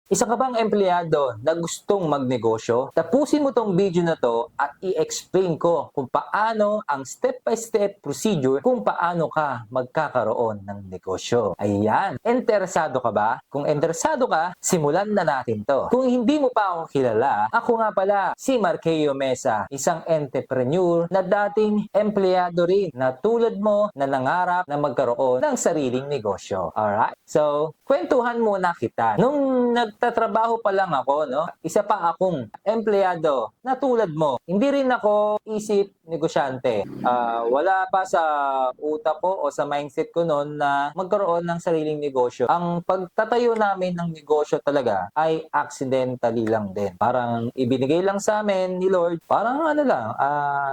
Isa ka bang empleyado na gustong magnegosyo? Tapusin mo tong video na to at i-explain ko kung paano ang step-by-step procedure kung paano ka magkakaroon ng negosyo. Ayan, interesado ka ba? Kung interesado ka, simulan na natin to. Kung hindi mo pa ako kilala, ako nga pala si Marqueo Mesa, isang entrepreneur na dating empleyado rin na tulad mo na nangarap na magkaroon ng sariling negosyo. Alright? So, kwentuhan muna kita. Nung nagtatrabaho pa lang ako, no? Isa pa akong empleyado na tulad mo. Hindi rin ako isip negosyante. Wala pa sa utak ko o sa mindset ko noon na magkaroon ng sariling negosyo. Ang pagtatayo namin ng negosyo talaga ay accidentally lang din. Parang ibinigay lang sa amin ni Lord. Parang ano lang,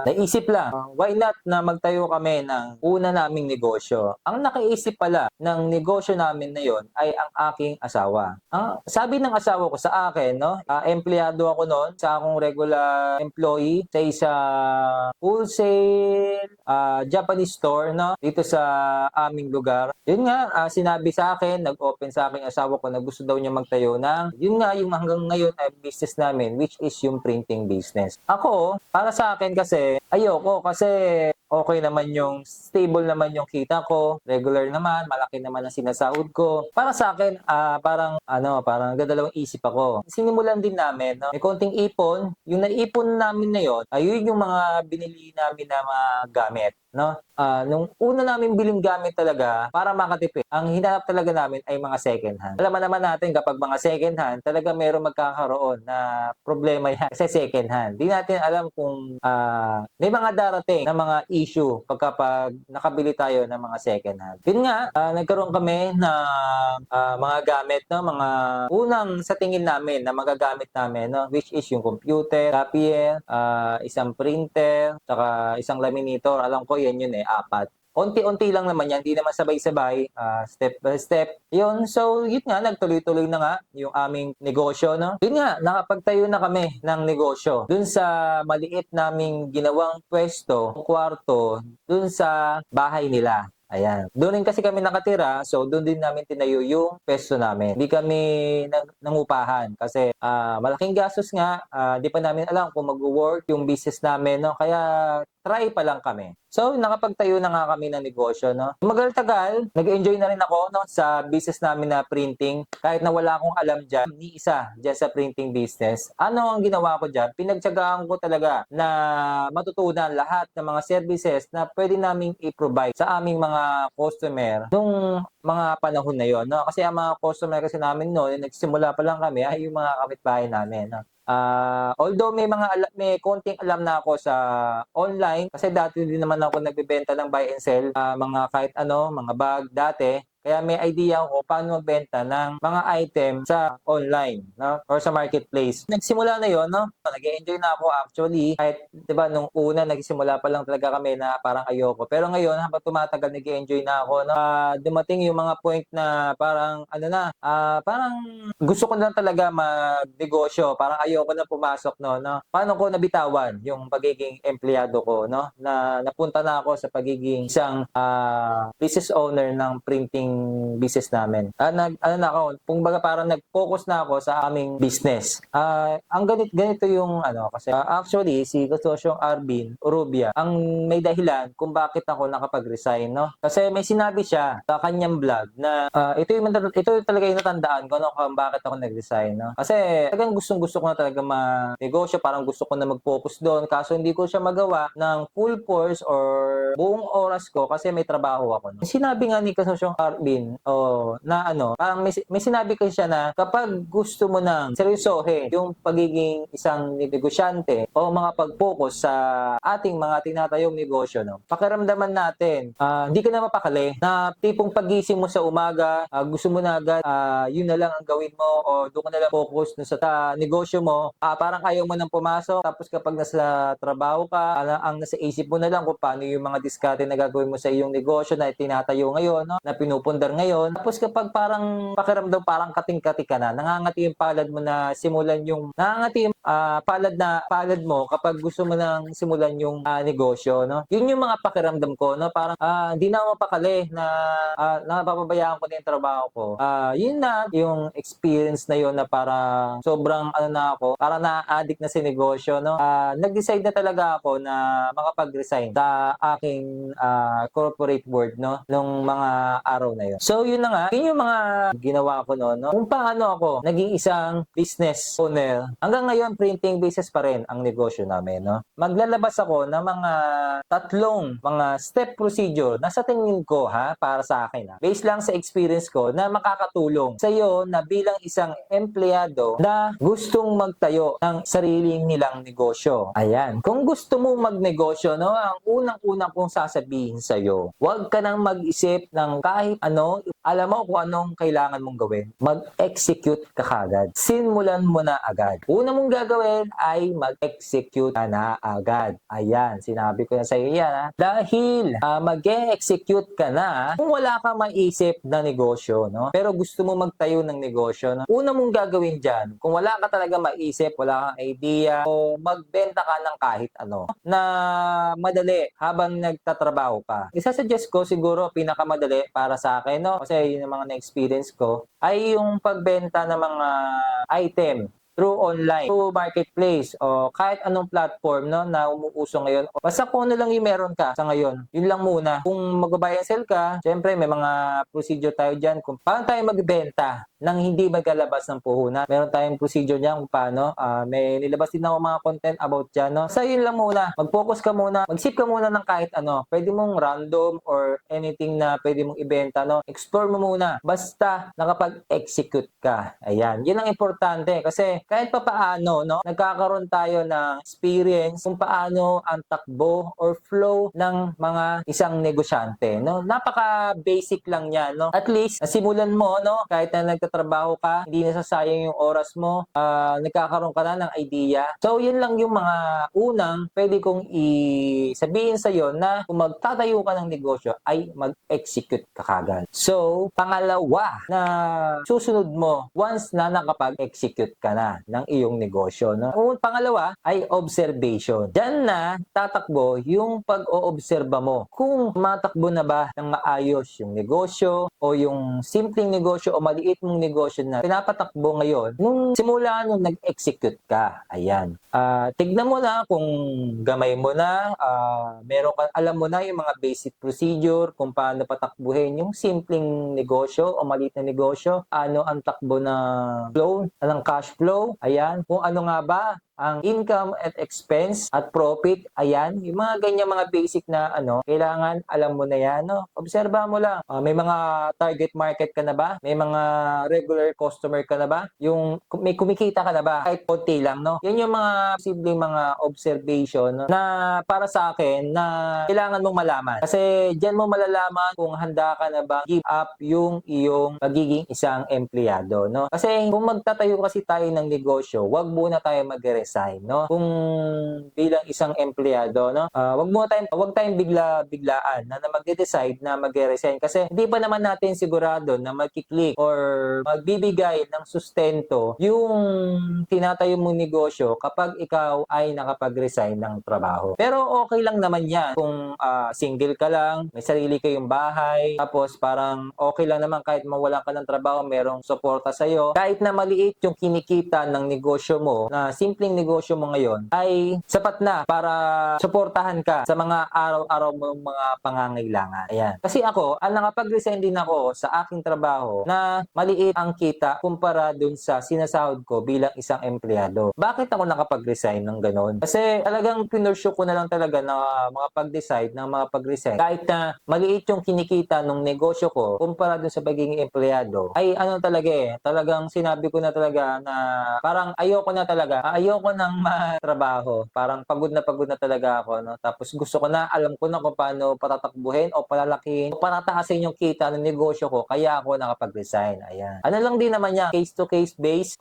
naisip lang. Why not na magtayo kami ng una naming negosyo? Ang nakaisip pala ng negosyo namin na yon ay ang aking asawa. Sabi ng asawa ko sa akin, no, empleyado ako noon sa akong regular employee sa isang wholesale Japanese store, no, dito sa aming lugar. Yun nga, sinabi sa akin, nag-open sa aking asawa ko na gusto daw niya magtayo ng, yun nga, yung hanggang ngayon ay business namin, which is yung printing business. Ako, para sa akin kasi, ayoko kasi okay naman yung stable naman yung kita ko, regular naman, malaki naman ang sinasahod ko. Para sa akin, parang dadalawang isip ako. Sinimulan din namin, no? May konting ipon, yung naipon namin na yon, ayun yung mga binili namin na mga gamit, no? Nung una namin biling gamit talaga para makatipid, ang hinanap talaga namin ay mga second hand. Alam naman natin kapag mga second hand, talaga meron magkakaroon na problema yan kasi second hand. Di natin alam kung may mga darating na mga issue pag nakabili tayo ng mga second hand. Yun nga, nagkaroon kami ng mga gamit, no? Mga unang sa tingin namin na magagamit namin, no? Which is yung computer, copier, isang printer, saka isang laminator. Alam ko yan yun apat. Unti-unti lang naman yan, hindi naman sabay-sabay, step by step. Yun, so yun nga, nagtuloy-tuloy na nga yung aming negosyo, no? Yun nga, nakapagtayo na kami ng negosyo. Dun sa maliit naming ginawang pwesto, kwarto, dun sa bahay nila. Ayan. Doon rin kasi kami nakatira, so doon din namin tinayo yung pesto namin. Hindi kami nangupahan kasi malaking gastos nga, di pa namin alam kung mag-work yung business namin, no? Kaya try pa lang kami. So, nakapagtayo na nga kami ng negosyo, no? Magal-tagal, nag-enjoy na rin ako, no, sa business namin na printing. Kahit na wala akong alam dyan, ni isa dyan sa printing business. Ano ang ginawa ko dyan? Pinagtsagaan ko talaga na matutunan lahat ng mga services na pwede naming i-provide sa aming mga customer nung mga panahon na yon, no? Kasi ang mga customer kasi namin noon, nagsimula pa lang kami, ay yung mga kapitbahay namin, no? Although may konting alam na ako sa online kasi dati din naman ako nagbebenta ng buy and sell, mga kahit ano, mga bag dati. Kaya may idea ako paano magbenta ng mga item sa online, no? Or sa marketplace. Nagsimula na 'yon, no? Nag-enjoy na ako actually. Kahit 'di ba nung una nagsimula pa lang talaga kami na parang ayoko. Pero ngayon habang tumatagal nag-enjoy na ako, no? Dumating yung mga point na parang ano na, parang gusto ko na talaga magnegosyo. Parang ayoko na pumasok, no? Paano ko nabitawan yung pagiging empleyado ko, no? Na napunta na ako sa pagiging isang business owner ng printing business namin. Kumbaga parang nag-focus na ako sa aming business. Ang ganito yung kasi actually si Kasosyong Arvin Urubia ang may dahilan kung bakit ako nakapag-resign, no? Kasi may sinabi siya sa kanyang vlog na ito talaga yung natandaan ko, no, kung bakit ako nag-resign, no? Kasi talagang gustong-gusto ko na talaga ma-negosyo, parang gusto ko na mag-focus doon, kaso hindi ko siya magawa ng full force or buong oras ko kasi may trabaho ako, no? Sinabi nga ni Kasosyong Arvin parang may sinabi kasi siya na kapag gusto mo nang seryosohin yung pagiging isang negosyante o mga pag-focus sa ating mga tinatayong negosyo, no, pakiramdaman natin, hindi ka na mapakali na tipong pagising mo sa umaga, gusto mo na agad, yun na lang ang gawin mo o doon ka na lang focus sa negosyo mo, parang ayaw mo nang pumasok. Tapos kapag nasa trabaho ka, ang nasa isip mo na lang kung paano yung mga diskarte na gagawin mo sa iyong negosyo na tinatayo ngayon, no, na pinupunta pumupundar ngayon. Tapos kapag parang pakiramdam parang kating-kati ka na, nangangati yung palad mo na simulan yung nangangati yung palad mo kapag gusto mo nang simulan yung negosyo, no? Yun yung mga pakiramdam ko, no? Parang hindi na ako mapakali na napapabayaan ko na yung trabaho ko. Yun na yung experience na yun na parang sobrang na ako, parang na-addict na si negosyo, no? Nag-decide na talaga ako na makapag-resign sa aking corporate world, no? Nung mga araw na yun. So, yun na nga. Yun yung mga ginawa ko noon, no? Kung paano ako naging isang business owner. Hanggang ngayon, printing business pa rin ang negosyo namin, no? Maglalabas ako ng mga tatlong mga step procedure na sa tingin ko, para sa akin, based lang sa experience ko na makakatulong sa iyo na bilang isang empleyado na gustong magtayo ng sariling nilang negosyo. Ayan. Kung gusto mong magnegosyo, no, ang unang-unang kong sasabihin sa iyo, huwag ka nang mag-isip ng kahit ano, alam mo kung anong kailangan mong gawin. Mag-execute ka kagad. Simulan mo na agad. Una mong gagawin ay mag-execute ka na agad. Ayan, sinabi ko na sa iyo yan. Dahil mag-execute ka na kung wala kang maisip na negosyo, no? Pero gusto mo magtayo ng negosyo, no? Una mong gagawin dyan, kung wala ka talaga maisip, wala kang idea, o magbenta ka ng kahit ano na madali habang nagtatrabaho ka. Isasuggest ko siguro pinakamadali para sa akin, no? Kasi yun yung mga na-experience ko, ay yung pagbenta ng mga item through online, through marketplace, o kahit anong platform, no, na umuuso ngayon. Basta kung ano lang yung meron ka sa ngayon, yun lang muna. Kung mag-buy and sell ka, syempre may mga procedure tayo dyan kung paano tayo magbenta nang hindi maglalabas ng puhunan. Meron tayong procedure niyan kung paano. May nilabas din ako mga content about dyan, no? So, yun lang muna. Mag-focus ka muna. Mag-sip ka muna ng kahit ano. Pwede mong random or anything na pwede mong ibenta, no? Explore mo muna. Basta nakapag-execute ka. Ayan. Yun ang importante kasi kahit pa paano, no? Nagkakaroon tayo ng experience kung paano ang takbo or flow ng mga isang negosyante, no? Napaka-basic lang yan, no? At least, nasimulan mo, no? Kahit na nagtatrabaho ka, hindi nasasayang yung oras mo, nagkakaroon ka na ng idea. So, yun lang yung mga unang pwede kong sabihin sa'yo na kung magtatayo ka ng negosyo ay mag-execute ka kagad. So, pangalawa na susunod mo once na nakapag-execute ka na ng iyong negosyo, no? Kung pangalawa ay observation. Diyan na tatakbo yung pag-oobserba mo. Kung matakbo na ba ng maayos yung negosyo o yung simpleng negosyo o maliit mong negosyo na pinapatakbo ngayon nung simula nung nag-execute ka. Ayan. Tignan mo na kung gamay mo na, meron ka, alam mo na yung mga basic procedure kung paano patakbuhin yung simpleng negosyo o maliit na negosyo. Ano ang takbo na flow, ng cash flow. Ayan, kung ano nga ba ang income at expense at profit. Ayan, yung mga ganyan mga basic na kailangan alam mo na yan, no? Obserba mo lang. May mga target market ka na ba? May mga regular customer ka na ba? Yung may kumikita ka na ba? Kahit konti lang, no? Yan yung mga posibleng mga observation, no? Na para sa akin na kailangan mong malaman. Kasi diyan mo malalaman kung handa ka na ba give up yung iyong pagiging isang empleyado, no? Kasi kung magtatayo kasi tayo ng negosyo, wag muna tayo mag-resign, no? Kung bilang isang empleyado, no? Wag tayong biglaan na magde-decide na mag-resign kasi hindi pa naman natin sigurado na magki-click or magbibigay ng sustento yung tinatayo mong negosyo kapag ikaw ay nakapag-resign ng trabaho. Pero okay lang naman yan kung single ka lang, may sarili kayong bahay, tapos parang okay lang naman kahit mawalan ka ng trabaho, merong suporta sa'yo. Kahit na maliit yung kinikita ng negosyo mo, na simpleng negosyo mo ngayon, ay sapat na para suportahan ka sa mga araw-araw mong mga pangangailangan. Ayan. Kasi ako, nakapag-resign din ako sa aking trabaho na maliit ang kita kumpara dun sa sinasahod ko bilang isang empleyado. Bakit ako nakapag-resign ng ganon? Kasi talagang pinursyo ko na lang talaga na makapag-decide na makapag-resign. Kahit na maliit yung kinikita ng negosyo ko kumpara dun sa pagiging empleyado, ay talaga talagang sinabi ko na talaga na parang ayoko na talaga, ayoko nang matrabaho. Parang pagod na talaga ako, no? Tapos gusto ko na, alam ko na kung paano patatakbuhin o palalakihin o patataasin yung kita ng negosyo ko, kaya ako nakapag-resign. Ayan. Ano lang din naman yan, case to case base,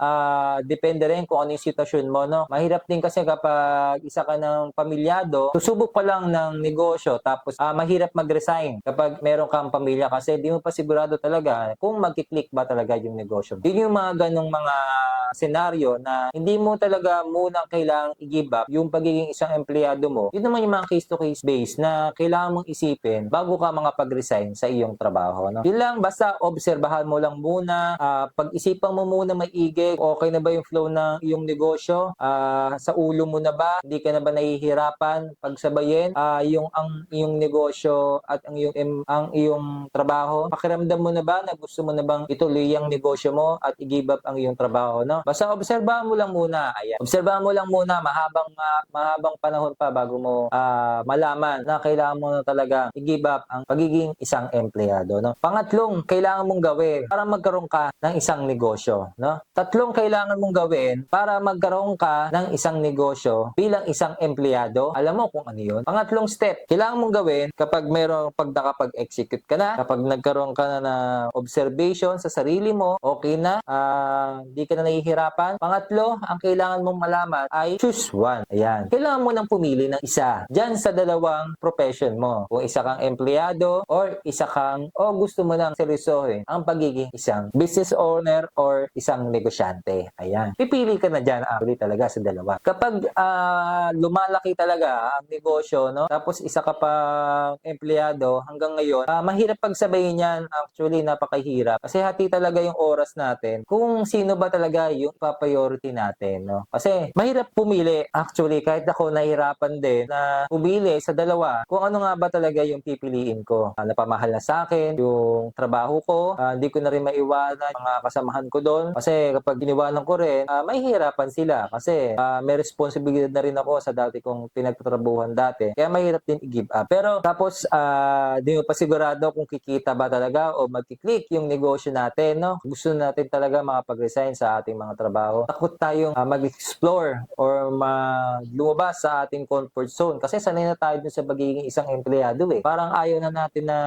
depende rin kung ano yung sitwasyon mo, no? Mahirap din kasi kapag isa ka ng pamilyado, susubok pa lang ng negosyo, tapos mahirap mag-resign kapag meron kang pamilya kasi di mo pa sigurado talaga kung magkiklik ba talaga yung negosyo. Yun yung mga ganong mga senaryo na hindi mo talaga muna kailangang i-give up yung pagiging isang empleyado mo. Yun naman yung mga case-to-case base na kailangan mong isipin bago ka mga pag-resign sa iyong trabaho. No? Yun lang, basta obserbahan mo lang muna, pag-isipan mo muna maigi, okay na ba yung flow ng iyong negosyo, sa ulo mo na ba, hindi ka na ba nahihirapan pagsabayin yung ang iyong negosyo at ang iyong trabaho. Pakiramdam mo na ba na gusto mo na bang ituloy ang negosyo mo at i-give up ang iyong trabaho, no? Basta obserbahan mo lang muna. Ayan. Obserbahan mo lang muna mahabang panahon pa bago mo malaman na kailangan mo na talaga i-give up ang pagiging isang empleyado, no? Pangatlong kailangan mong gawin para magkaroon ka ng isang negosyo, no? Tatlong kailangan mong gawin para magkaroon ka ng isang negosyo bilang isang empleyado. Alam mo kung ano 'yun? Pangatlong step, kailangan mong gawin kapag nakapag-execute ka na, kapag nagkaroon ka na ng observation sa sarili mo, okay na, hindi ka na nahihirapan. Pangatlo, ang kailangan mong malaman ay choose one. Ayan. Kailangan mo nang pumili ng isa diyan sa dalawang profession mo. Kung isa kang empleyado or isa kang gusto mo nang seryosohin ang pagiging isang business owner or isang negosyante. Ayan. Pipili ka na diyan actually talaga sa dalawa. Kapag lumalaki talaga ang negosyo, no? Tapos isa ka pang empleyado hanggang ngayon, mahirap pagsabayin yan. Actually, napakahirap. Kasi hati talaga yung oras natin kung sino ba talaga yung priority natin, no? Kasi mahirap pumili. Actually, kahit ako nahirapan din na pumili sa dalawa kung ano nga ba talaga yung pipiliin ko. Napamahal na sa akin yung trabaho ko. Hindi ko na rin maiwanan mga kasamahan ko doon. Kasi kapag iniwanan ko rin, mahihirapan sila. Kasi may responsibilidad na rin ako sa dati kong pinagtatrabuhan dati. Kaya mahirap din i-give up. Pero tapos, di mo pa sigurado kung kikita ba talaga o magkiklik yung negosyo natin, no? Gusto natin talaga makapag-resign sa ating mga trabaho. Takot tayong mag-explore or lumabas sa ating comfort zone. Kasi sanay na tayo dun sa pagiging isang empleyado eh. Parang ayaw na natin na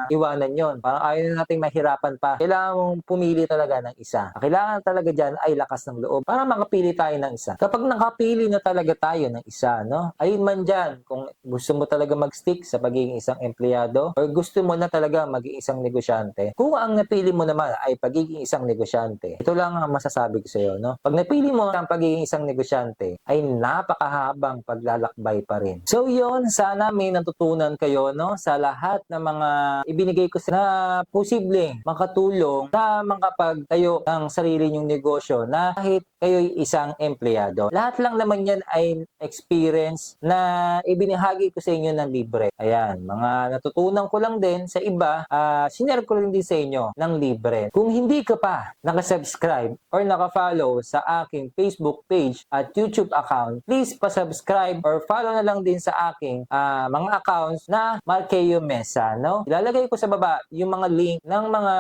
iwanan yon. Parang ayaw na natin mahirapan pa. Kailangan mong pumili talaga ng isa. Kailangan talaga dyan ay lakas ng loob para makapili tayo ng isa. Kapag nakapili na talaga tayo ng isa, no? Ayun man dyan, kung gusto mo talaga mag-stick sa pagiging isang empleyado or gusto mo na talaga maging isang negosyante, kung ang napili mo naman ay pagiging isang negosyante, ito lang ang masasabi ko sa iyo, no? Pag napili mo ang pagiging isang negosyante, ay napakahabang paglalakbay pa rin. So yun, sana may natutunan kayo, no? Sa lahat ng mga ibinigay ko na posibleng makatulong na makapagtayo ng sarili nyong negosyo na kahit kayo'y isang empleyado. Lahat lang naman yan ay experience na ibinahagi ko sa inyo ng libre. Ayan, mga natutunan ko lang din sa iba, sinare ko rin din sa inyo ng libre. Kung hindi ka pa nakasubscribe or nakafollow sa aking Facebook page at YouTube account, please pa-subscribe or follow na lang din sa aking mga accounts na Marqueo Mesa, no? Ilalagay ko sa baba yung mga link ng mga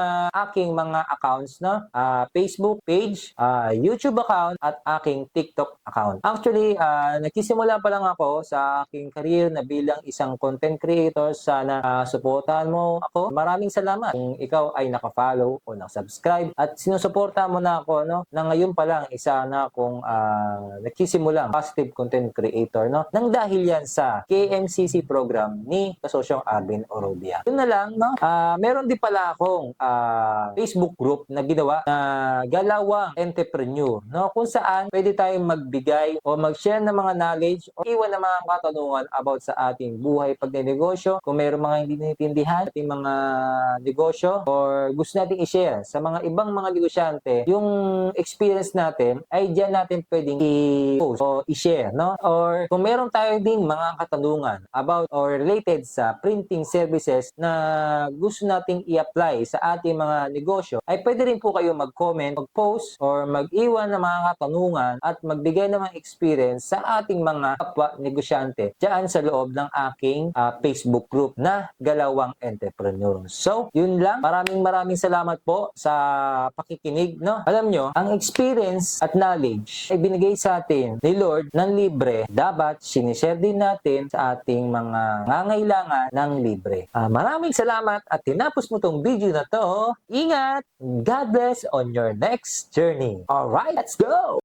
aking mga accounts, no? Facebook page, YouTube account at aking TikTok account. Actually, nagsisimula pa lang ako sa aking career na bilang isang content creator. Sana suportahan mo ako. Maraming salamat kung ikaw ay naka-follow o naka-subscribe at sinusuportahan mo na ako, no? Na ngayon pa lang isa na akong nagsisimula positive content creator, no? Nang dahil yan sa KMCC program ni Kasosyong Arvin Orobia. Yun na lang, no? Meron din pala akong Facebook group na ginawa na Galawang Entrepreneur, no? Kung saan pwede tayong magbigay o mag-share ng mga knowledge o iwan ng mga katanungan about sa ating buhay pagnenegosyo. Kung mayroong mga hindi naiintindihan ating mga negosyo or gusto nating i-share sa mga ibang mga negosyante, yung experience natin ay diyan natin pwedeng i-post o i-share, no? Or kung meron tayo din mga katanungan about or related sa printing services na gusto nating i-apply sa ating mga negosyo, ay pwede rin po kayo mag-comment, mag-post, or mag-iwan ng mga katanungan at magbigay ng mga experience sa ating mga kapwa negosyante dyan sa loob ng aking Facebook group na Galawang Entrepreneur. So, yun lang. Maraming salamat po sa pakikinig, no? Alam nyo, ang experience experience at knowledge ay binigay sa atin ni Lord ng libre, dapat sinishare din natin sa ating mga nangangailangan ng libre. Maraming salamat at tinapos mo tong video na to. Ingat! God bless on your next journey. Alright, let's go!